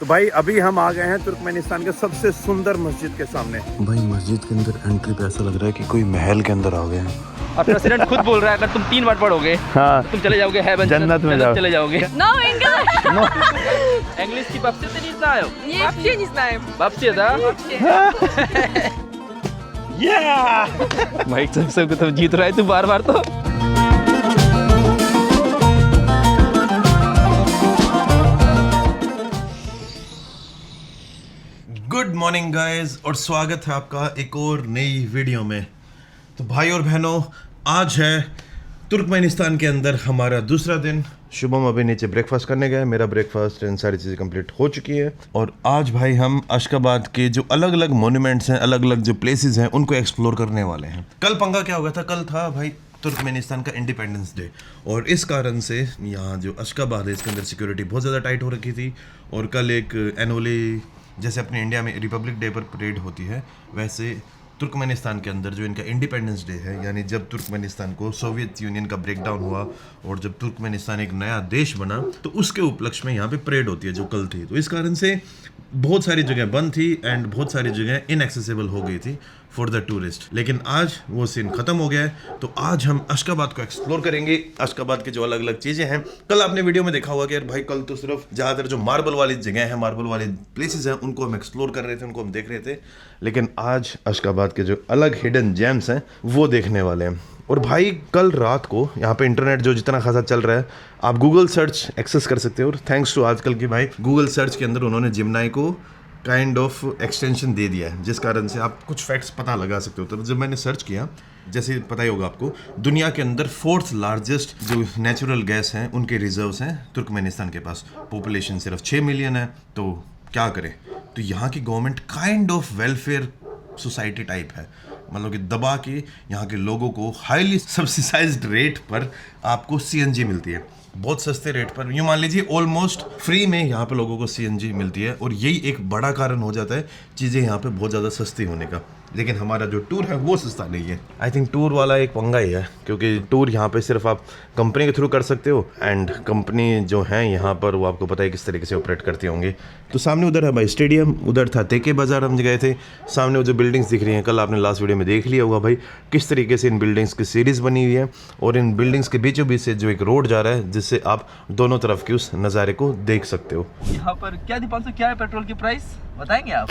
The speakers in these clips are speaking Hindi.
तो भाई अभी हम आ गए हैं तुर्कमेनिस्तान के सबसे सुंदर मस्जिद के सामने। भाई मस्जिद के अंदर एंट्री पे ऐसा लग रहा है कि कोई महल के अंदर आ गए हैं। और प्रेसिडेंट खुद बोल रहा है अगर तुम 3 बार पढ़ोगे हाँ तो तुम चले जाओगे हेवन जन्नत में जाओ। चले जाओगे। No English! Английский вообще ты не знаю. Вообще не знаем. Вообще, да? भाई सब तो जीत रहा है तू बार-बार तो। गुड मॉर्निंग गाइस और स्वागत है आपका एक और नई वीडियो में। तो भाई और बहनों, आज है तुर्कमेनिस्तान के अंदर हमारा दूसरा दिन। शुभम अभी नीचे ब्रेकफास्ट करने गए, मेरा ब्रेकफास्ट एंड सारी चीज़ें कंप्लीट हो चुकी है। और आज भाई हम अशकाबाद के जो अलग अलग मोन्यूमेंट्स हैं, अलग अलग जो प्लेसेस हैं, उनको एक्सप्लोर करने वाले हैं। कल पंगा क्या हो गया था, कल था भाई तुर्कमेनिस्तान का इंडिपेंडेंस डे, और इस कारण से यहाँ जो अशकाबाद है इसके अंदर सिक्योरिटी बहुत ज़्यादा टाइट हो रखी थी। और कल एक एनुअली, जैसे अपने इंडिया में रिपब्लिक डे पर परेड होती है, वैसे तुर्कमेनिस्तान के अंदर जो इनका इंडिपेंडेंस डे है, यानी जब तुर्कमेनिस्तान को सोवियत यूनियन का ब्रेकडाउन हुआ और जब तुर्कमेनिस्तान एक नया देश बना, तो उसके उपलक्ष्य में यहाँ पे परेड होती है जो कल थी। तो इस कारण से बहुत सारी जगह बंद थी एंड बहुत सारी जगह इनएक्सेसिबल हो गई थी फॉर द टूरिस्ट। लेकिन आज वो सीन खत्म हो गया है, तो आज हम अशकाबाद को एक्सप्लोर करेंगे। अशकाबाद की जो अलग अलग चीज़ें हैं, कल आपने वीडियो में देखा होगा कि यार भाई कल तो सिर्फ ज़्यादातर जो मार्बल वाली जगह है, मार्बल वाले प्लेसेस हैं, उनको हम एक्सप्लोर कर रहे थे, उनको हम देख रहे थे। लेकिन आज अशकाबाद के जो अलग हिडन जेम्स हैं वो देखने वाले हैं। और भाई कल रात को यहाँ पे इंटरनेट जो जितना खासा चल रहा है, आप गूगल सर्च एक्सेस कर सकते हो। और थैंक्स टू आजकल की भाई गूगल सर्च के अंदर उन्होंने जिमनाई को काइंड ऑफ एक्सटेंशन दे दिया है, जिस कारण से आप कुछ फैक्ट्स पता लगा सकते हो। तो जब मैंने सर्च किया, जैसे पता ही होगा आपको, दुनिया के अंदर 4th लार्जेस्ट जो नेचुरल गैस हैं उनके रिजर्व्स हैं तुर्कमेनिस्तान के पास। पॉपुलेशन सिर्फ 6 मिलियन है, तो क्या करें। तो यहाँ की government kind of welfare society type है, मतलब कि दबा के यहाँ के लोगों को हाईली सब्सिडाइज्ड रेट पर आपको सीएनजी मिलती है, बहुत सस्ते रेट पर। यूँ मान लीजिए ऑलमोस्ट फ्री में यहाँ पे लोगों को सीएनजी मिलती है, और यही एक बड़ा कारण हो जाता है चीज़ें यहाँ पे बहुत ज़्यादा सस्ती होने का। लेकिन हमारा जो टूर है वो सस्ता नहीं है। आई थिंक टूर वाला एक पंगा ही है, क्योंकि टूर यहाँ पे सिर्फ आप कंपनी के थ्रू कर सकते हो, एंड कंपनी जो है यहाँ पर वो आपको पता है किस तरीके से ऑपरेट करती होंगी। तो सामने उधर है भाई स्टेडियम, उधर था तेके बाज़ार, हम गए थे। सामने वो जो बिल्डिंग्स दिख रही हैं, कल आपने लास्ट वीडियो में देख लिया होगा भाई किस तरीके से इन बिल्डिंग्स की सीरीज़ बनी हुई है, और इन बिल्डिंग्स के बीचों बीच से जो एक रोड जा रहा है, जिससे आप दोनों तरफ के उस नज़ारे को देख सकते हो। यहाँ पर क्या दीपांशु, क्या है पेट्रोल की प्राइस बताएंगे आप?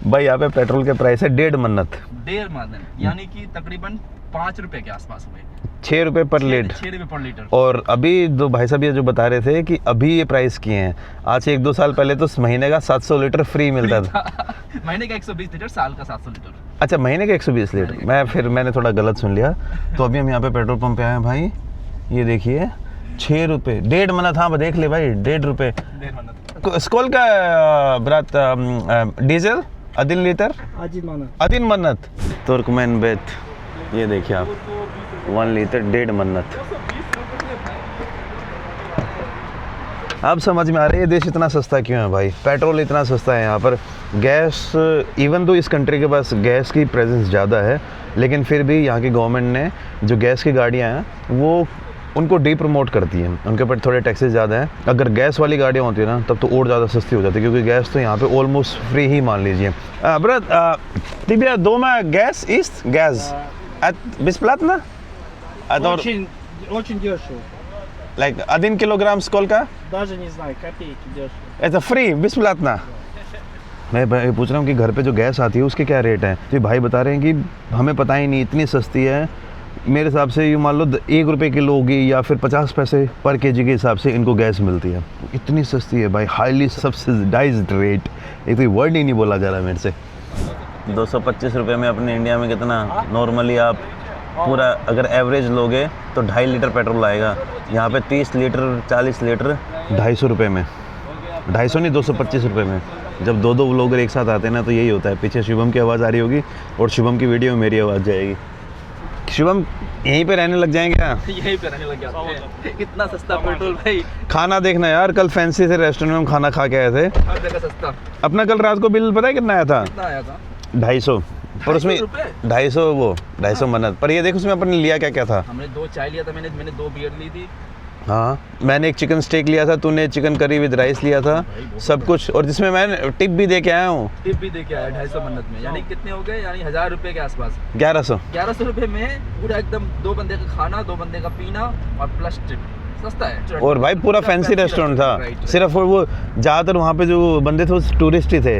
भाई यहाँ पे पेट्रोल के प्राइस है 1.5 मन्नत, 1.5 मन्नत, यानी कि तकरीबन 5 रुपए के आसपास हुए। 6 रुपये पर लीटर। 6 रुपए पर लीटर। और अभी जो भाई साहब ये जो बता रहे थे कि अभी ये प्राइस किए हैं, आज से 1-2 साल पहले तो महीने का 700 लीटर फ्री मिलता था। महीने का 120 लीटर, साल का 700 लीटर। अच्छा, महीने का 120 लीटर। मैंने थोड़ा गलत सुन लिया। तो अभी हम यहाँ पे पेट्रोल पंप पे आए हैं भाई, ये देखिए 6 रुपये 1.5 मन्नत। हाँ देख ले भाई, 1.5 रुपये। 1.5 मन्नत। स्कॉल का ब्रात डीजल अदिन लीटर, अदिन मन्नत। तुर्कमेन बेत, ये देखिए आप, 1 लीटर 1.5 मन्नत। अब समझ में आ रहा है ये देश इतना सस्ता क्यों है भाई। पेट्रोल इतना सस्ता है यहाँ पर, गैस, इवन तो इस कंट्री के पास गैस की प्रेजेंस ज़्यादा है, लेकिन फिर भी यहाँ की गवर्नमेंट ने जो गैस की गाड़ियाँ हैं वो उनको डी प्रमोट करती हैं, उनके ऊपर थोड़े टैक्सेस ज़्यादा हैं। अगर गैस वाली गाड़ियाँ होती है ना, तब तो और ज़्यादा सस्ती हो जाती है, क्योंकि गैस तो यहाँ पे ऑलमोस्ट फ्री ही मान लीजिए। ब्रत तिबिया दो में gas east gas бесплатно? Очень дешево. Like 1 килограмм сколько? Даже не знаю, копейки дешево. Это free, бесплатно। मैं पूछ रहा हूँ कि घर पे जो गैस आती है उसके क्या रेट हैं। तो भाई बता रहे हैं कि हमें पता ही नहीं, इतनी सस्ती है। मेरे हिसाब से ये मान लो 1 रुपये किलो होगी, या फिर 50 पैसे पर केजी के हिसाब से इनको गैस मिलती है। इतनी सस्ती है भाई, हाईली सब्सिडाइज्ड रेट। एक तो वर्ड ही नहीं बोला जा रहा मेरे से। 225 रुपये में अपने इंडिया में कितना नॉर्मली आप पूरा अगर एवरेज लोगे तो 2.5 लीटर पेट्रोल आएगा। यहाँ पे 30 लीटर 40 लीटर 250 रुपये में, 250 नहीं 225 रुपये में। जब दो व्लॉगर एक साथ आते हैं ना, तो यही होता है। पीछे शुभम की आवाज़ आ रही होगी और शुभम की वीडियो में मेरी आवाज़ जाएगी। शुभम यहीं पे रहने लग जाएंगे क्या? यहीं पे रहने लग जाते हैं। कितना सस्ता पेट्रोल भाई। खाना देखना यार, कल फैंसी से रेस्टोरेंट में हम खाना खा के आए थे। हर जगह सस्ता। अपना कल रात को बिल पता है कितना आया था? कितना आया था? 250। और उसमें 250 मन्नत। पर ये देखो उसमें अपन ने लिया क्या क्या था। हमने 2 चाय लिया था, मैंने 2 बियर ली थी, हाँ, मैंने एक चिकन स्टेक लिया था, तूने चिकन करी विद राइस लिया था, सब कुछ, और जिसमें मैं टिप भी दे के आया हूँ। टिप भी दे के आया 250 मन्नत में, यानी कितने हो गए, यानी 1000 रुपए के आसपास। 1100 रुपए में पूरा एकदम 2 बंदे का खाना, 2 बंदे का पीना और प्लस टिप, सस्ता है। और भाई पूरा फैंसी रेस्टोरेंट था। राइट। सिर्फ वो ज़्यादातर वहाँ पे जो बंदे थे वो टूरिस्ट ही थे।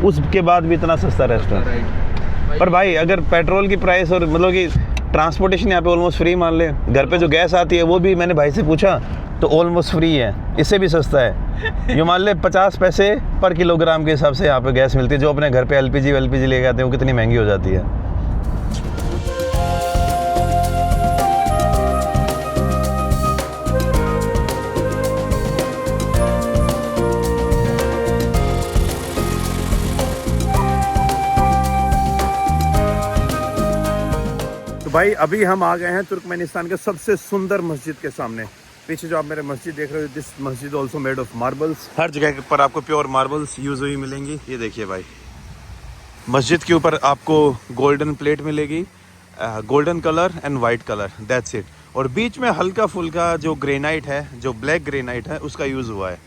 उसके बाद भी इतना सस्ता रेस्टोरेंट। राइट। पर भाई अगर पेट्रोल की प्राइस और मतलब कि ट्रांसपोर्टेशन यहाँ पे ऑलमोस्ट फ्री मान ले, घर पे जो गैस आती है वो भी मैंने भाई से पूछा तो ऑलमोस्ट फ्री है, इससे भी सस्ता है। ये मान ले 50 पैसे पर किलोग्राम के हिसाब से यहाँ पे गैस मिलती है। जो अपने घर पे एलपीजी लेके आते हैं वो कितनी महंगी हो जाती है। भाई अभी हम आ गए हैं तुर्कमेनिस्तान के सबसे सुंदर मस्जिद के सामने। पीछे जो आप मेरे मस्जिद देख रहे हो, दिस मस्जिद ऑल्सो मेड ऑफ मार्बल्स। हर जगह पर आपको प्योर मार्बल्स यूज हुई मिलेंगी। ये देखिए भाई, मस्जिद के ऊपर आपको गोल्डन प्लेट मिलेगी, golden colour and white colour, that's it. और बीच में हल्का फुल्का जो ग्रेनाइट है, जो ब्लैक ग्रेनाइट है, उसका यूज हुआ है।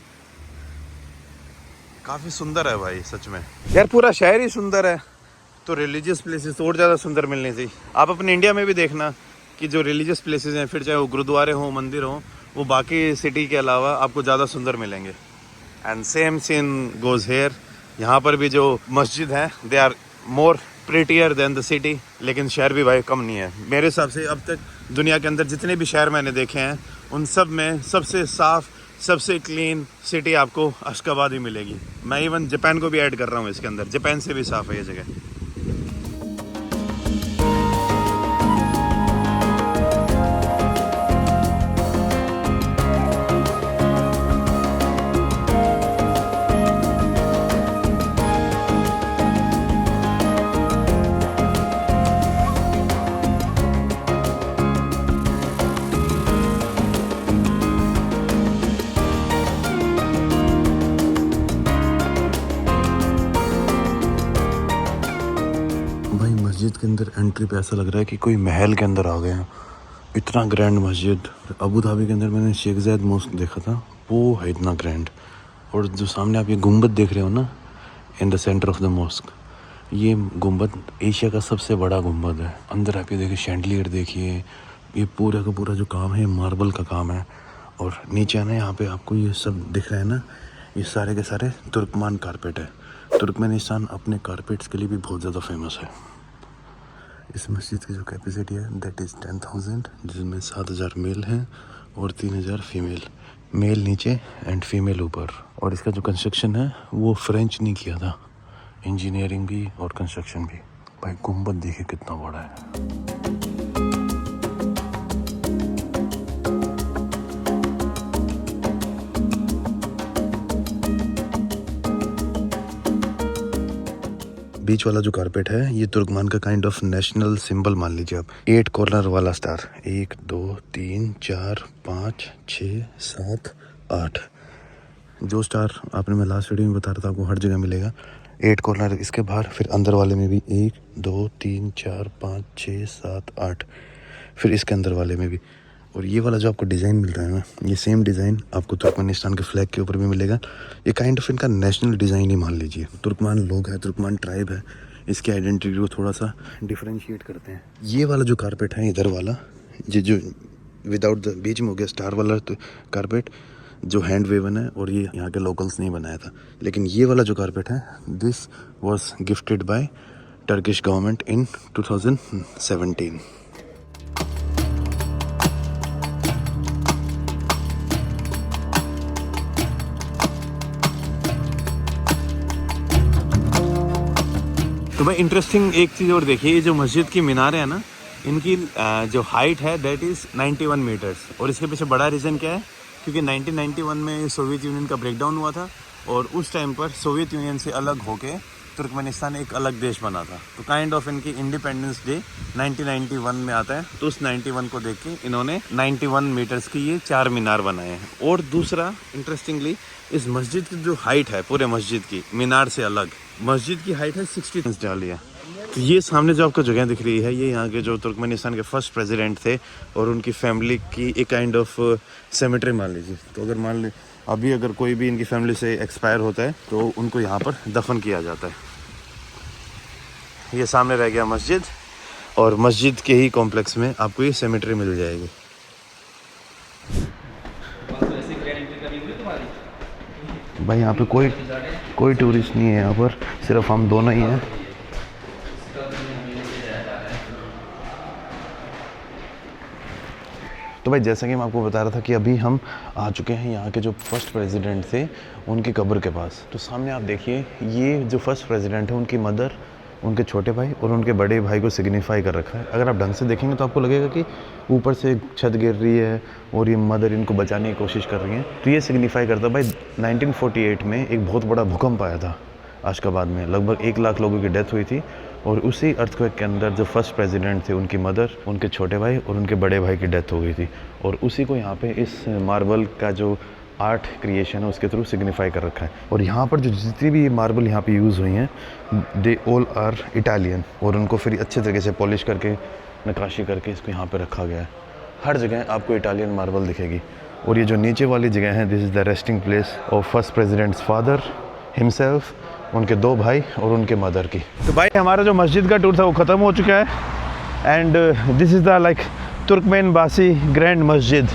काफी सुंदर है भाई सच में यार, पूरा शहर ही सुंदर है तो रिलीजियस प्लेसेस और ज़्यादा सुंदर मिलने चाहिए। आप अपने इंडिया में भी देखना कि जो रिलीजियस प्लेसेस हैं, फिर चाहे वो गुरुद्वारे हों, मंदिर हों, वो बाकी सिटी के अलावा आपको ज़्यादा सुंदर मिलेंगे। And same scene goes here. यहाँ पर भी जो मस्जिद हैं they are more prettier than the city, लेकिन शहर भी भाई कम नहीं है। मेरे हिसाब से अब तक दुनिया के अंदर जितने भी शहर मैंने देखे हैं उन सब में सबसे साफ़, सबसे क्लीन सिटी आपको अशकाबाद ही मिलेगी। मैं इवन जापान को भी ऐड कर रहा हूँ इसके अंदर, जापान से भी साफ़ है ये जगह। मस्जिद के अंदर एंट्री पे ऐसा लग रहा है कि कोई महल के अंदर आ गए हैं। इतना ग्रैंड मस्जिद। अबू धाबी के अंदर मैंने शेख ज़ायद मॉस्क देखा था, वो है इतना ग्रैंड। और जो सामने आप ये गुंबद देख रहे हो ना, in the centre of the mosque, ये गुंबद एशिया का सबसे बड़ा गुंबद है। अंदर आप ये देखिए, शैंडलियर देखिए, ये पूरा का पूरा जो काम है मार्बल का काम है। और नीचे ना यहाँ पे आपको ये सब दिख रहा है ना, ये सारे के सारे तुर्कमान कारपेट है। तुर्कमेनिस्तान अपने कारपेट्स के लिए भी बहुत ज़्यादा फेमस है। इस मस्जिद की जो कैपेसिटी है दैट इज़ 10,000, जिसमें 7,000 मेल हैं और 3,000 फीमेल। मेल नीचे एंड फीमेल ऊपर। और इसका जो कंस्ट्रक्शन है वो फ्रेंच नहीं किया था, इंजीनियरिंग भी और कंस्ट्रक्शन भी। भाई गुंबद देखिए कितना बड़ा है। बीच वाला जो कारपेट है ये तुर्कमान का काइंड ऑफ नेशनल सिंबल मान लीजिए आप। 8 कॉर्नर वाला स्टार, 1 2 3 4 5 6 7 8, जो स्टार आपने मैं लास्ट वीडियो में बता रहा था आपको हर जगह मिलेगा। 8 कॉर्नर इसके बाहर, फिर अंदर वाले में भी 1 2 3 4 5 6 7 8, फिर इसके अंदर वाले में भी। और ये वाला जो आपको डिज़ाइन मिल रहा है ना, ये सेम डिज़ाइन आपको तुर्कमेनिस्तान के फ्लैग के ऊपर भी मिलेगा। ये काइंड ऑफ इनका नेशनल डिज़ाइन ही मान लीजिए। तुर्कमान लोग हैं, तुर्कमान ट्राइब है, इसके आइडेंटिटी को थोड़ा सा डिफरेंशिएट करते हैं। ये वाला जो कारपेट है इधर वाला, ये जो विदाउट द बीच में हो गया स्टार वाला तो कारपेट, जो हैंड वेवन है, और ये यहाँ के लोकल्स ने बनाया था। लेकिन ये वाला जो कारपेट है this was gifted bye Turkish government in 2017। तो भाई इंटरेस्टिंग एक चीज़ और देखिए, ये जो मस्जिद की मीनारें हैं ना, इनकी जो हाइट है दैट इज़ 91 मीटर्स। और इसके पीछे बड़ा रीज़न क्या है, क्योंकि 1991 में सोवियत यूनियन का ब्रेकडाउन हुआ था और उस टाइम पर सोवियत यूनियन से अलग होके तुर्कमेनिस्तान एक अलग देश बना था। तो काइंड ऑफ इनकी इंडिपेंडेंस डे 1991 में आता है, तो उस 91 को देख के इन्होंने 91 मीटर्स की ये 4 मीनार बनाए हैं। और दूसरा इंटरेस्टिंगली, इस मस्जिद की जो हाइट है पूरे मस्जिद की मीनार से अलग, मस्जिद की हाइट है 60 डाली है। तो ये सामने जो आपको जगह दिख रही है, ये यहाँ के जो तुर्कमेनिस्तान के फर्स्ट प्रेसिडेंट थे और उनकी फैमिली की एक काइंड ऑफ सेमेट्री मान लीजिए। तो अगर मान ली अभी अगर कोई भी इनकी फैमिली से एक्सपायर होता है तो उनको यहाँ पर दफन किया जाता है। ये सामने रह गया मस्जिद, और मस्जिद के ही कॉम्प्लेक्स में आपको ये सेमेट्री मिल जाएगी। भाई यहाँ पे कोई टूरिस्ट नहीं है, यहाँ पर सिर्फ हम दोनों ही हैं। तो भाई जैसा कि मैं आपको बता रहा था कि अभी हम आ चुके हैं यहाँ के जो फर्स्ट प्रेसिडेंट थे उनकी कब्र के पास। तो सामने आप देखिए, ये जो फर्स्ट प्रेसिडेंट है उनकी मदर, उनके छोटे भाई और उनके बड़े भाई को सिग्निफाई कर रखा है। अगर आप ढंग से देखेंगे तो आपको लगेगा कि ऊपर से छत गिर रही है और ये मदर इनको बचाने की कोशिश कर रही हैं। तो ये सिग्निफाई करता है भाई 1948 में एक बहुत बड़ा भूकंप आया था आशकाबाद में, लगभग 1 लाख लोगों की डेथ हुई थी। और उसी अर्थक्वेक के अंदर जो फर्स्ट प्रेसिडेंट थे उनकी मदर, उनके छोटे भाई और उनके बड़े भाई की डेथ हो गई थी। और उसी को यहाँ पे इस मार्बल का जो आर्ट क्रिएशन है उसके थ्रू सिग्निफाई कर रखा है। और यहाँ पर जो जितनी भी मार्बल यहाँ पे यूज़ हुई हैं, दे ऑल आर इटालियन, और उनको फिर अच्छे तरीके से पॉलिश करके नक्काशी करके इसको यहाँ पे रखा गया है। हर जगह आपको इटालियन मार्बल दिखेगी। और ये जो नीचे वाली जगह है, this is the resting place of first president's father himself, उनके 2 भाई और उनके मदर की। तो भाई हमारा जो मस्जिद का टूर था वो ख़त्म हो चुका है। And this is the like Turkmenbashi grand मस्जिद।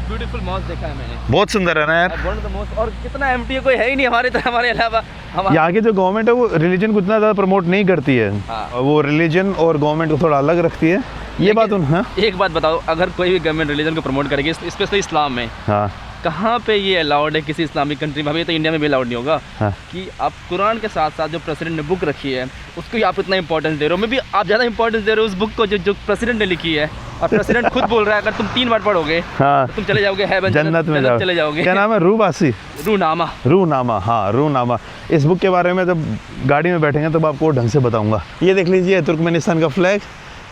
ब्यूटीफुल मॉस्क देखा है मैंने, बहुत सुंदर है ना यार। One of the most. और कितना एम्प्टी है, कोई है ही नहीं हमारे अलावा। यहाँ की जो गवर्नमेंट है वो रिलीजन को इतना ज़्यादा प्रमोट नहीं करती है। हाँ। वो रिलीजन और गवर्नमेंट को थोड़ा अलग रखती है, ये बात हाँ। एक बात बताओ, अगर कोई भी गवर्नमेंट रिलीजन को प्रमोट करेगी, स्पेशली इस्लाम में, हाँ कहाँ पे ये अलाउड है किसी इस्लामिक कंट्री में? अभी तो इंडिया में भी अलाउड नहीं होगा। हाँ। कि आप कुरान के साथ साथ जो प्रेसिडेंट ने बुक रखी है उसको ही आप इतना इंपॉर्टेंस दे रहे हो। मैं भी आप ज़्यादा इंपॉर्टेंस दे रहे हो उस बुक को जो प्रेसिडेंट ने लिखी है। और प्रेसिडेंट खुद बोल रहा है अगर तुम 3 बार पढ़ोगे हाँ तो तुम चले जाओगे हेवन, जन्नत में चले जाओगे। क्या नाम है? रूबासी, रूनामा। हाँ रूनामा। इस बुक के बारे में जब गाड़ी में बैठेंगे तब आपको ढंग से बताऊंगा। ये देख लीजिए तुर्कमेनिस्तान का फ्लैग,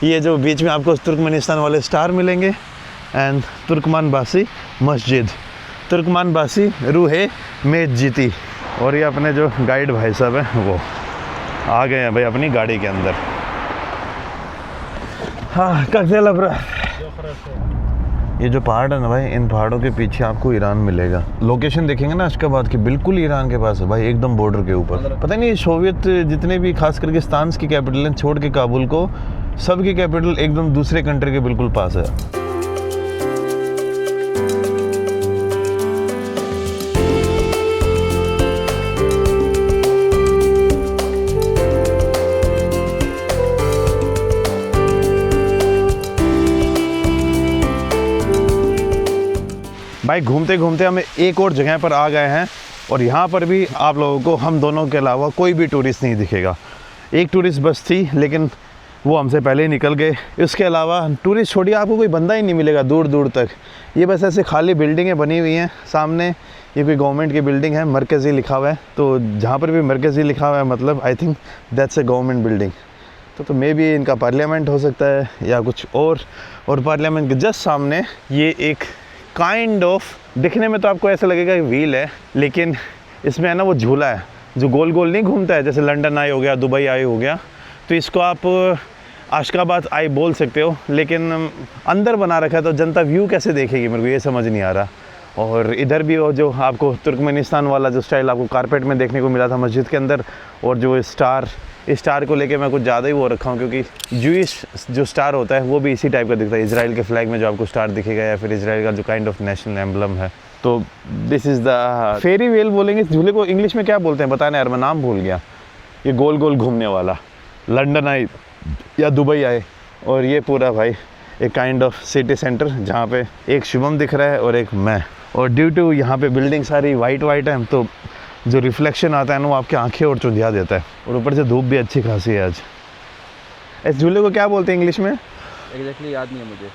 ये जो बीच में आपको तुर्कमेनिस्तान वाले स्टार मिलेंगे। एंड तुर्कमानबासी मस्जिद, तुर्कमानबासी रूहे मेजीती। और ये अपने जो गाइड भाई साहब हैं वो आ गए हैं भाई अपनी गाड़ी के अंदर। हाँ कक्सेल अब्रा। ये जो पहाड़ है ना भाई, इन पहाड़ों के पीछे आपको ईरान मिलेगा। लोकेशन देखेंगे ना अशकाबाद की, बिल्कुल ईरान के पास है भाई, एकदम बॉर्डर के ऊपर। पता नहीं सोवियत जितने भी खास करके स्तान्स की कैपिटल हैं छोड़ के काबुल को, सब की कैपिटल एकदम दूसरे कंट्री के बिल्कुल पास है। भाई घूमते घूमते हम एक और जगह पर आ गए हैं, और यहाँ पर भी आप लोगों को हम दोनों के अलावा कोई भी टूरिस्ट नहीं दिखेगा। एक टूरिस्ट बस थी लेकिन वो हमसे पहले ही निकल गए। इसके अलावा टूरिस्ट छोड़िए, आपको कोई बंदा ही नहीं मिलेगा दूर दूर तक। ये बस ऐसे खाली बिल्डिंगें बनी हुई हैं। सामने ये कोई गवर्नमेंट की बिल्डिंग है, मरकज़ी लिखा हुआ है। तो जहाँ पर भी मरकज़ी लिखा हुआ है मतलब I think that's a government building. तो मे बी इनका पार्लियामेंट हो सकता है या कुछ और पार्लियामेंट के जस्ट सामने ये एक काइंड ऑफ, दिखने में तो आपको ऐसा लगेगा कि व्हील है, लेकिन इसमें है ना वो झूला है जो गोल गोल नहीं घूमता है, जैसे लंदन आई हो गया, दुबई आई हो गया। तो इसको आप आशकाबाद आई बोल सकते हो, लेकिन अंदर बना रखा है तो जनता व्यू कैसे देखेगी, मेरे को ये समझ नहीं आ रहा। और इधर भी वो जो आपको तुर्कमेनिस्तान वाला जो स्टाइल आपको कारपेट में देखने को मिला था मस्जिद के अंदर, और जो इस स्टार को लेके मैं कुछ ज़्यादा ही वो रखा हूँ, क्योंकि जूइश जो स्टार होता है वो भी इसी टाइप का दिखता है। इजराइल के फ्लैग में जो आपको स्टार दिखेगा, या फिर इजराइल का जो काइंड ऑफ नेशनल एम्बलम है। तो this is the ferris wheel बोलेंगे इस झूले को, इंग्लिश में क्या बोलते हैं बताना यार, मैं नाम भूल गया। ये गोल गोल घूमने वाला, लंदन आए या दुबई आए। और ये पूरा भाई एक काइंड ऑफ सिटी सेंटर, जहाँ पे एक शुभम दिख रहा है और एक मैं। और ड्यू टू यहाँ पे बिल्डिंग सारी वाइट है, तो जो रिफ्लेक्शन आता है ना वो आपकी आंखें और चुंधिया देता है। और ऊपर से धूप भी अच्छी खासी है आज। इस झूले को क्या बोलते हैं इंग्लिश में? एग्जैक्टली याद नहीं है मुझे,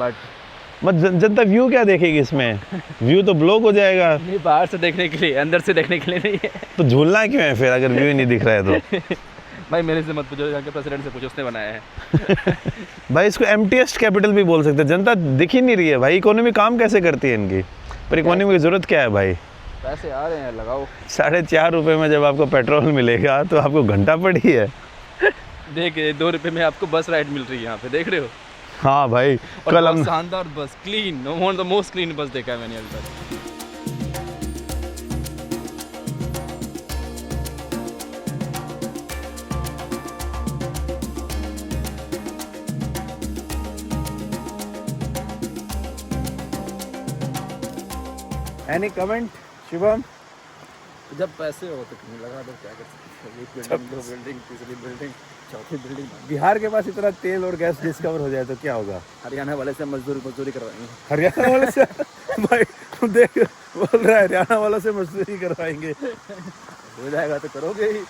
बट जनता व्यू क्या देखेगी इसमें? व्यू तो ब्लॉक हो जाएगा। नहीं, बाहर से देखने के लिए, अंदर से देखने के लिए नहीं है। तो झूलना क्यों है फिर अगर व्यू ही नहीं दिख रहा है तो? भाई मेरे से मत पूछो, यहाँ के प्रेसिडेंट से पूछो, उसने बनाया है। भाई इसको एम्प्टीएस्ट कैपिटल भी बोल सकते हैं। जनता दिख ही नहीं रही है भाई, इकोनॉमी काम कैसे करती है इनकी? पर इकोनॉमी की ज़रूरत क्या है भाई? पैसे आ रहे हैं, लगाओ। 4.5 रुपये में जब आपको पेट्रोल मिलेगा तो आपको घंटा पड़ी है। देख 2 रुपये में आपको बस राइड मिल रही है यहाँ पे, देख रहे हो। हाँ भाई, और कल बहुत हम शानदार बस, clean, one of the most clean बस देखा है मैंने अभी तक। Any comment Shubham? जब पैसे हो तो कहीं लगा दो, क्या कर सकते हैं। एक बिल्डिंग, 2 बिल्डिंग, तीसरी बिल्डिंग, चौथी बिल्डिंग। बिहार के पास इतना तेल और गैस डिस्कवर हो जाए तो क्या होगा? हरियाणा वाले से मजदूरी करवाएंगे। हरियाणा वाले से भाई तू देख, बोल रहा है हरियाणा वालों से मजदूरी करवाएंगे। हो जाएगा तो करोगे ही।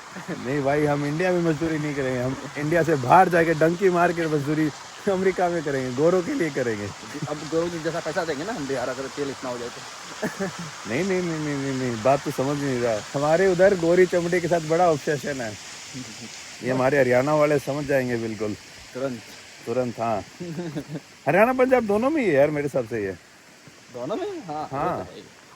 नहीं भाई, हम इंडिया में मजदूरी नहीं करेंगे, हम इंडिया से बाहर जाके डंकी मार के मजदूरी अमेरिका में करेंगे, गोरों के लिए करेंगे। अब गोरों की जैसा पैसा देंगे ना हम बिहार, अगर तेल इतना हो जाए तो। नहीं नहीं नहीं नहीं नहीं नहीं, बात तो समझ नहीं रहा। हमारे उधर गोरी चमड़ी के साथ बड़ा ऑब्सेशन है, ये हमारे हरियाणा वाले समझ जाएंगे बिल्कुल तुरंत। हाँ हरियाणा पंजाब दोनों में ही है यार मेरे हिसाब से ये। दोनों में? हाँ हाँ,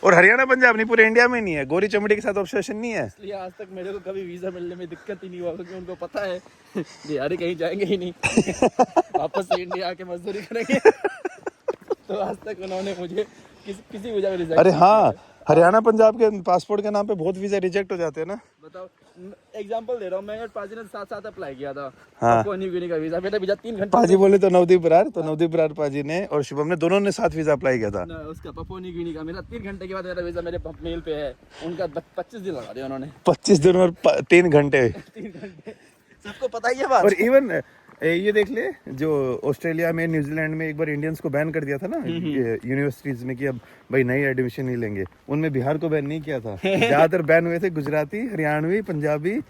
और हरियाणा पंजाब नहीं, पूरे इंडिया में नहीं है, गोरी चमड़ी के साथ ऑब्सेशन नहीं है। इसलिए आज तक मेरे को कभी वीजा मिलने में दिक्कत ही नहीं हुआ, क्योंकि उनको पता है बिहारी कहीं जाएंगे ही नहीं, वापस से इंडिया आके मजदूरी करेंगे। तो आज तक उन्होंने मुझे किसी वजह में रिजेक्ट। अरे हाँ, हरियाणा पंजाब के पासपोर्ट के नाम पे बहुत वीजा रिजेक्ट हो जाते हैं ना। बताओ, एग्जांपल दे रहा हूँ, मैं पाजी ने साथ अप्लाई किया था हाँ। न्यू गिनी का वीजा, मेरा वीजा 3 घंटे। पाजी बोले तो नवदीप बरार पाजी ने और शुभम ने दोनों ने साथ वीजा अप्लाई किया था। उसका पप्पू न्यू गिनी का मेरा 3 घंटे के बाद मेरा वीजा मेरे मेल पे है, उनका 25 दिन लगा दिया उन्होंने। 25 दिन और 3 घंटे। 3 घंटे, सबको पता ही है बात। और इवन ये देख ले, जो ऑस्ट्रेलिया में, न्यूजीलैंड में एक बार इंडियंस को बैन कर दिया था ना यूनिवर्सिटीज में कि अब भाई नई एडमिशन नहीं लेंगे, उनमें बिहार को बैन नहीं किया था। ज्यादातर बैन हुए थे गुजराती, हरियाणवी, पंजाबी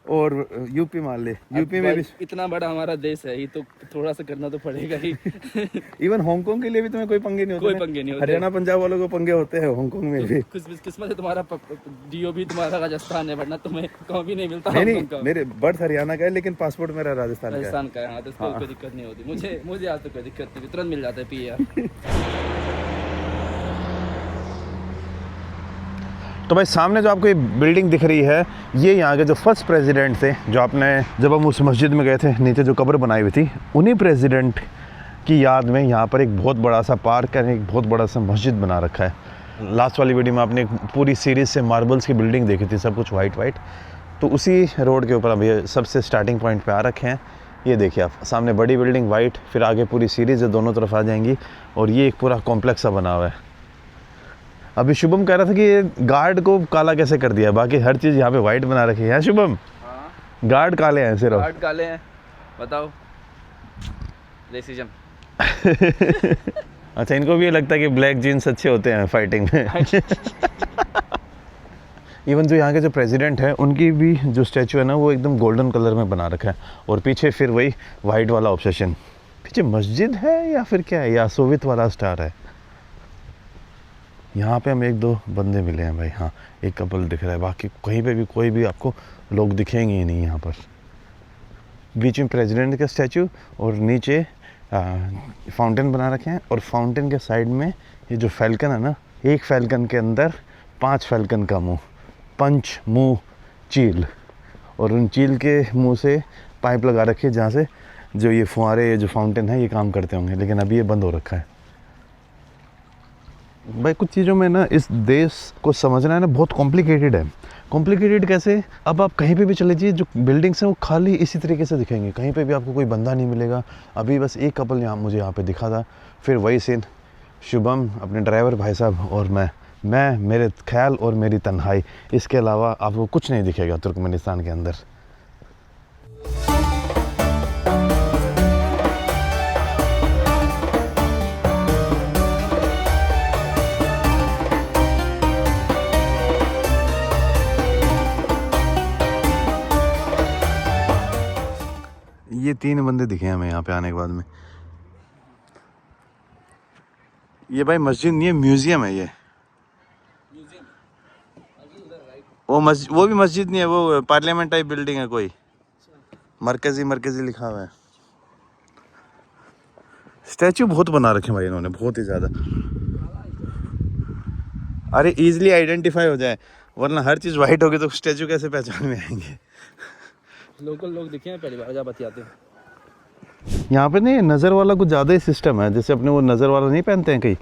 और यूपी। मान ले यूपी में भी इतना बड़ा हमारा देश है, ये तो थोड़ा सा करना तो पड़ेगा ही। इवन हांगकांग के लिए भी तुम्हें कोई पंगे नहीं होते? कोई पंगे नहीं होते। हरियाणा पंजाब वालों को पंगे होते हैं हांगकांग में भी। किस्मत है तुम्हारा, डीओ भी तुम्हारा राजस्थान है, वरना तुम्हें कहीं भी नहीं मिलता। नहीं, मेरे बर्थ हरियाणा का है लेकिन पासपोर्ट मेरा राजस्थान का है। हाँ, तो कोई दिक्कत नहीं होती मुझे आज तो कोई दिक्कत नहीं, तुरंत मिल जाता है पीआर। तो भाई सामने जो आपको ये बिल्डिंग दिख रही है, ये यहाँ के जो फर्स्ट प्रेसिडेंट थे, जो आपने जब हम उस मस्जिद में गए थे, नीचे जो कब्र बनाई हुई थी, उन्हीं प्रेसिडेंट की याद में यहाँ पर एक बहुत बड़ा सा पार्क है, एक बहुत बड़ा सा मस्जिद बना रखा है। लास्ट वाली वीडियो में आपने एक पूरी सीरीज़ से मार्बल्स की बिल्डिंग देखी थी, सब कुछ वाइट। तो उसी रोड के ऊपर अब ये सबसे स्टार्टिंग पॉइंट पे आ रखे हैं। ये देखिए आप, सामने बड़ी बिल्डिंग वाइट, फिर आगे पूरी सीरीज़ दोनों तरफ आ जाएंगी, और ये एक पूरा कॉम्प्लेक्स सा बना हुआ है। अभी शुभम कह रहा था कि ये गार्ड को काला कैसे कर दिया, बाकी हर चीज़ यहाँ पे वाइट बना रखी है शुभम। हाँ, गार्ड काले हैं सिर्फ। गार्ड काले हैं, बताओ रेसिज्म। अच्छा, इनको भी ये लगता है कि ब्लैक जीन्स अच्छे होते हैं फाइटिंग में। इवन जो यहाँ के जो प्रेसिडेंट है, उनकी भी जो स्टैचू है ना, वो एकदम गोल्डन कलर में बना रखा है, और पीछे फिर वही वाइट वाला ऑब्सेशन। पीछे मस्जिद है या फिर क्या है, या सोवियत वाला स्टार है। यहाँ पे हम 1-2 बंदे मिले हैं भाई। हाँ, एक कपल दिख रहा है, बाकी कहीं पे भी कोई भी आपको लोग दिखेंगे ही नहीं यहाँ पर। बीच में प्रेसिडेंट का स्टैचू और नीचे फाउंटेन बना रखे हैं, और फाउंटेन के साइड में ये जो फैल्कन है ना, एक फैल्कन के अंदर 5 फैल्कन का मुंह, पंच मुंह चील, और उन चील के मुंह से पाइप लगा रखी है, जहाँ से जो ये फुहारे, ये जो फाउंटेन है, ये काम करते होंगे, लेकिन अभी ये बंद हो रखा है। भाई कुछ चीज़ों में ना, इस देश को समझना है ना, बहुत कॉम्प्लिकेटेड है। कॉम्प्लिकेटेड कैसे? अब आप कहीं पे भी चले जाइए, जो बिल्डिंग्स हैं वो खाली इसी तरीके से दिखेंगे, कहीं पे भी आपको कोई बंदा नहीं मिलेगा। अभी बस एक कपल मुझे यहाँ पे दिखा था, फिर वही सीन, शुभम, अपने ड्राइवर भाई साहब और मैं, मेरे ख्याल और मेरी तन्हाई, इसके अलावा आपको कुछ नहीं दिखेगा तुर्कमेनिस्तान के अंदर। ये 3 बंदे दिखे हमें यहाँ पे आने के बाद में। ये भाई मस्जिद नहीं है, म्यूजियम है ये। वो भी मस्जिद नहीं है, वो पार्लियामेंट टाइप बिल्डिंग है कोई, मरकजी लिखा हुआ है। स्टैचू बहुत बना रखे भाई इन्होंने, बहुत ही ज़्यादा। अरे इजीली आइडेंटिफाई हो जाए, वरना हर चीज़ वाइट होगी तो स्टैचू कैसे पहचान में आएंगे। लोकल लोग दिखे हैं पहली बार जब बतियाते हैं। यहाँ पे नहीं नज़र वाला कुछ ज़्यादा ही सिस्टम है, जैसे अपने वो नज़र वाला नहीं पहनते हैं कहीं,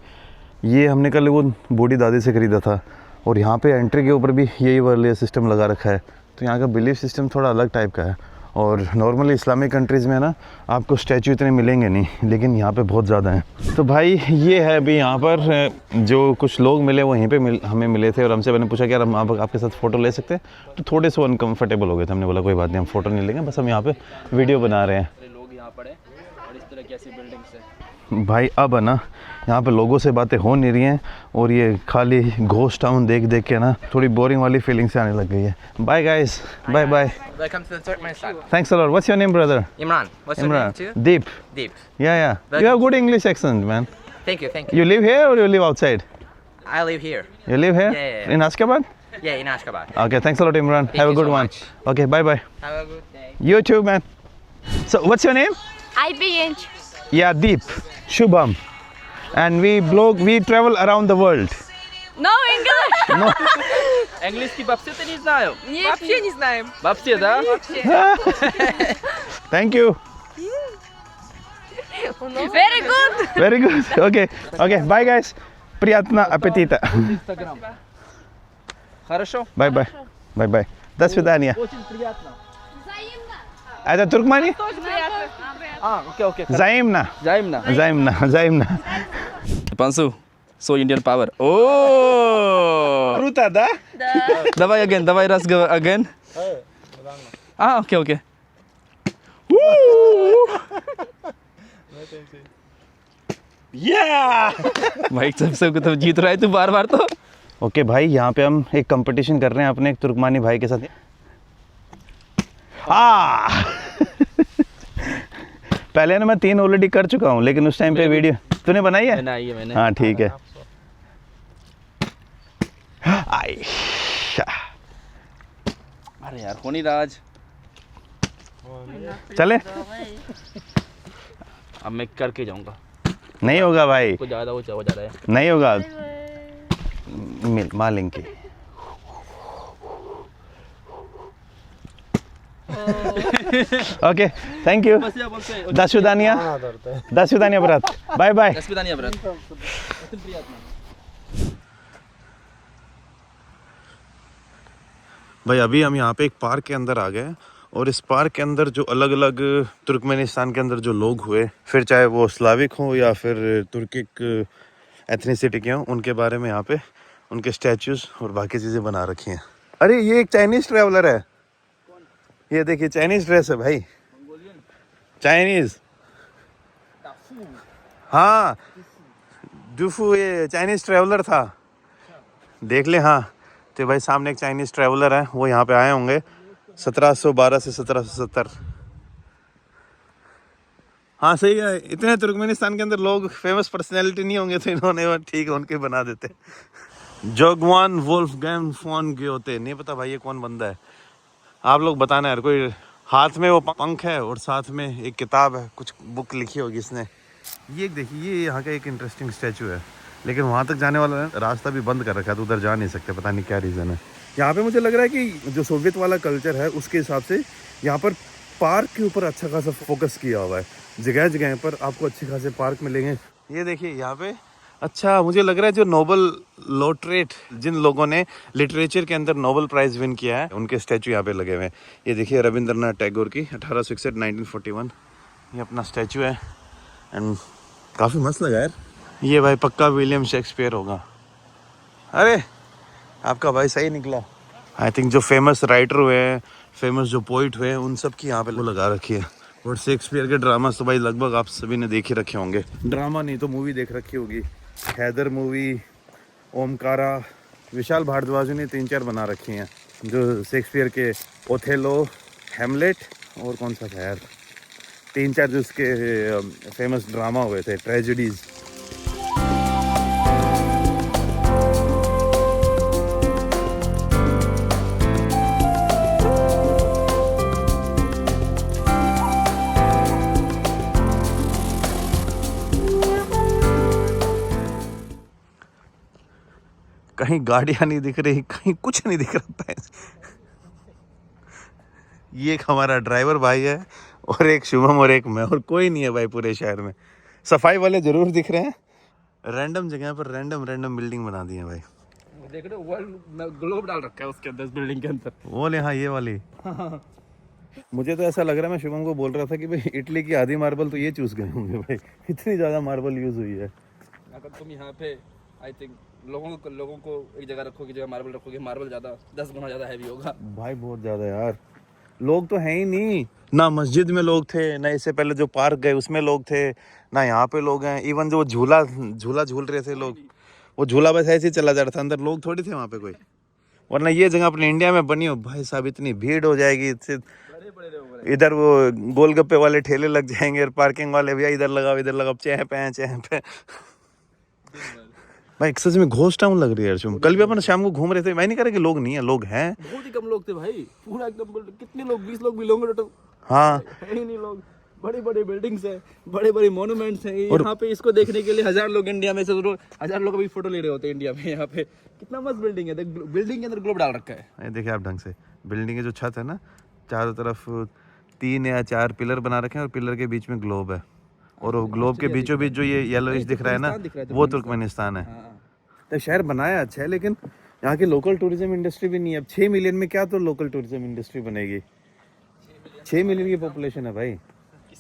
ये हमने कल वो बूढ़ी दादी से खरीदा था। और यहाँ पे एंट्री के ऊपर भी यही वाला सिस्टम लगा रखा है। तो यहाँ का बिलीफ सिस्टम थोड़ा अलग टाइप का है। और नॉर्मली इस्लामिक कंट्रीज़ में ना आपको स्टैचू इतने मिलेंगे नहीं, लेकिन यहाँ पे बहुत ज़्यादा हैं। तो भाई ये है अभी यहाँ पर जो कुछ लोग मिले वो यहीं पे हमें मिले थे और हमसे मैंने पूछा कि यार हम आपके साथ फ़ोटो ले सकते हैं, तो थोड़े से अनकम्फर्टेबल हो गए थे। हमने बोला कोई बात नहीं, हम फ़ोटो नहीं लेंगे, बस हम यहाँ पर वीडियो बना रहे हैं। लोग यहाँ पड़े और इस तरह की ऐसी बिल्डिंग्स है भाई अब है ना यहाँ पे लोगों से बातें हो नहीं रही हैं और ये खाली घोस्ट टाउन देख देख के ना थोड़ी बोरिंग वाली फीलिंग से आने लग गई है। Bye guys, bye bye. Welcome to the Turkmenistan. Thanks a lot. What's your name, brother? Imran. What's your name too? Deep. Deep. Yeah. You have good English accent, man. Thank you, thank you. You live here or you live outside? I live here. You live here? Yeah. In Ashgabat? Yeah, in Ashgabat. Okay, thanks a lot, Imran. Thank have a you good so one. much. Okay, bye bye. Have a good day. You too, man. So, what's your name? Aybiyenç. Yeah, Deep. Shubham. And we travel around the world. No English. Английский вообще ты не знаю. Вообще не знаем. Вообще, да? Thank you. Very good. Very good. Okay. Bye, guys. Приятного аппетита. Инстаграм. Хорошо? Bye. До свидания. Очень приятно. Это Туркмани? Окей. Взаимно. Взаимно. Пансу. So Indian power. Oh! Круто, да? Давай again. Давай раз again. Okay. Yeah! भाई सबसे तो जीत रहा है तू बार तो। ओके भाई, यहाँ पे हम एक कंपटीशन कर रहे हैं अपने एक तुर्कमानी भाई के साथ। पहले ना मैं 3 ऑलरेडी कर चुका हूँ, लेकिन उस टाइम पे वीडियो तूने बनाई है? मैंने। हाँ ठीक है। अरे यार होनी राज। चले? अब मैं करके जाऊंगा। नहीं होगा भाई, कुछ ज़्यादा हो जा रहा है। नहीं होगा। मालिंग की ओके, थैंक यू। दशुदानिया ब्रत। Bye bye. भाई अभी हम यहाँ पे एक पार्क के अंदर आ गए हैं और इस पार्क के अंदर जो अलग अलग तुर्कमेनिस्तान के अंदर जो लोग हुए, फिर चाहे वो स्लाविक हो या फिर तुर्किक एथनिसिटी के हों, उनके बारे में यहाँ पे उनके स्टैचूज और बाकी चीज़ें बना रखी हैं। अरे ये एक चाइनीज ट्रैवलर है, ये देखिए चाइनीज ड्रेस है भाई, चाइनीज। हाँ डूफू ये चाइनीज ट्रैवलर था, देख ले। हाँ तो भाई सामने एक चाइनीज ट्रैवलर है, वो यहाँ पे आए होंगे 1712 से 1770। हाँ सही है, इतने तुर्कमेनिस्तान के अंदर लोग फेमस पर्सनैलिटी नहीं होंगे तो इन्होंने ठीक है उनके बना देते। जोगवान वोल्फगैंग फोन गोथे, नहीं पता भाई ये कौन बंदा है, आप लोग बताना यार। कोई हाथ में वो पंख है और साथ में एक किताब है, कुछ बुक लिखी होगी इसने। ये देखिए, ये यहाँ का एक इंटरेस्टिंग स्टैचू है, लेकिन वहाँ तक जाने वाला रास्ता भी बंद कर रखा है, तो उधर जा नहीं सकते, पता नहीं क्या रीज़न है। यहाँ पे मुझे लग रहा है कि जो सोवियत वाला कल्चर है उसके हिसाब से यहाँ पर पार्क के ऊपर अच्छा खासा फोकस किया हुआ है। जगह जगह पर आपको अच्छे खासे पार्क मिलेंगे। ये देखिए यहाँ पे, अच्छा मुझे लग रहा है जो नोबल लॉटरेट, जिन लोगों ने लिटरेचर के अंदर नोबल प्राइज़ विन किया है, उनके स्टैचू यहाँ पे लगे हुए हैं। ये देखिए रविंद्रनाथ टैगोर की 1861 1941 ये अपना स्टैचू है एंड काफ़ी मस्त लगा यार। ये भाई पक्का विलियम शेक्सपियर होगा। अरे आपका भाई सही निकला। आई थिंक जो फेमस राइटर हुए हैं, फेमस जो पोइट हुए हैं, उन सब की यहाँ पे वो लगा रखी है। और शेक्सपियर के ड्रामा तो भाई लगभग आप सभी ने देख ही रखे होंगे, ड्रामा नहीं तो मूवी देख रखी होगी। हैदर मूवी, ओमकारा, विशाल भारद्वाज ने 3-4 बना रखी हैं जो शेक्सपियर के, ओथेलो, हैमलेट और कौन सा था यार, 3-4 जो उसके फेमस ड्रामा हुए थे, ट्रेजेडीज। कहीं गाड़ियां नहीं दिख रही, कहीं कुछ नहीं दिख रहा। ये एक हमारा ड्राइवर भाई है और एक शुभम और एक मैं, और कोई नहीं है भाई पूरे शहर में। सफाई वाले जरूर दिख रहे हैं, रैंडम जगह पर रैंडम बिल्डिंग बना दी है भाई। देख रहे हो वर्ल्ड ग्लोब डाल रखा है उसके अंदर, इस बिल्डिंग के अंदर। वो ले, हाँ ये वाली। मुझे तो ऐसा लग रहा है, मैं शुभम को बोल रहा था कि भाई इटली की आधी मार्बल तो ये चूस गए होंगे भाई, इतनी ज़्यादा मार्बल यूज़ हुई है। अगर तुम यहाँ पे आई थिंक लोगों को एक जगह रखोगे, जगह मार्बल रखोगे, मार्बल ज़्यादा 10 गुना ज़्यादा हैवी होगा भाई, बहुत ज़्यादा यार। लोग तो हैं ही नहीं ना, मस्जिद में लोग थे ना, इससे पहले जो पार्क गए उसमें लोग थे ना, यहाँ पे लोग हैं। इवन जो झूला झूल रहे थे लोग, वो झूला बस ऐसे ही चला जा रहा था, अंदर लोग थोड़ी थे वहाँ पे कोई। वरना ये जगह अपने इंडिया में बनी हो भाई साहब, इतनी भीड़ हो जाएगी इससे। इधर वो गोलगप्पे वाले ठेले लग जाएंगे और पार्किंग वाले भैया इधर लगाओ चह पे। भाई सच में घोस्ट टाउन लग रही है यार। कल भी अपन शाम को घूम रहे थे, मैं नहीं कह रहा कि लोग नहीं है, लोग हैं। बहुत ही कम लोग थे भाई, पूरा एकदम कितने लोग, 20 लोग भी होंगे टोटल। हाँ है ही नहीं लोग। बड़ी बड़ी बिल्डिंग्स है, बड़े बड़े मॉन्यूमेंट्स हैं यहाँ पे। इसको देखने के लिए 1000 लोग इंडिया में से 1000 लोग अभी फोटो ले रहे होते हैं इंडिया में। यहाँ पे कितना मस्त बिल्डिंग है, बिल्डिंग के अंदर ग्लोब डाल रखा है। देखिए आप ढंग से, बिल्डिंग की जो छत है ना, चारों तरफ 3 या 4 पिलर बना रखे हैं और पिलर के बीच में ग्लोब है, और वो ग्लोब के बीचों बीच जो ये येलोइश दिख रहा है ना, वो तुर्कमेनिस्तान है। तो शहर बनाया अच्छा है, लेकिन यहाँ की लोकल टूरिज्म इंडस्ट्री भी नहीं है। अब 6 मिलियन में क्या तो लोकल टूरिज्म इंडस्ट्री बनेगी? 6 मिलियन की पॉपुलेशन है भाई।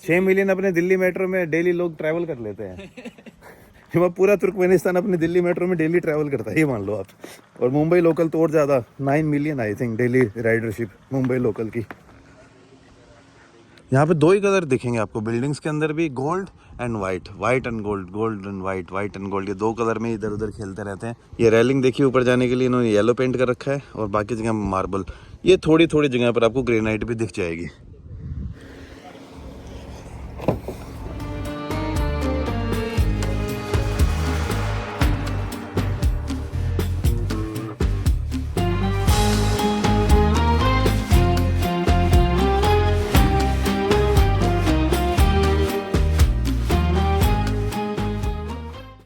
6 मिलियन अपने दिल्ली मेट्रो में डेली लोग ट्रैवल कर लेते हैं। पूरा तुर्कमेनिस्तान अपने दिल्ली मेट्रो में डेली ट्रैवल करता है, ये मान लो आप। और मुंबई लोकल तो और ज़्यादा, 9 million I think daily ridership Mumbai local की। यहाँ पे 2 ही कलर दिखेंगे आपको बिल्डिंग्स के अंदर भी, gold and white and gold and white and gold, ये 2 कलर में इधर उधर खेलते रहते हैं। ये रेलिंग देखिए ऊपर जाने के लिए इन्होंने येलो पेंट कर रखा है, और बाकी जगह मार्बल। ये थोड़ी जगह पर आपको ग्रेनाइट भी दिख जाएगी।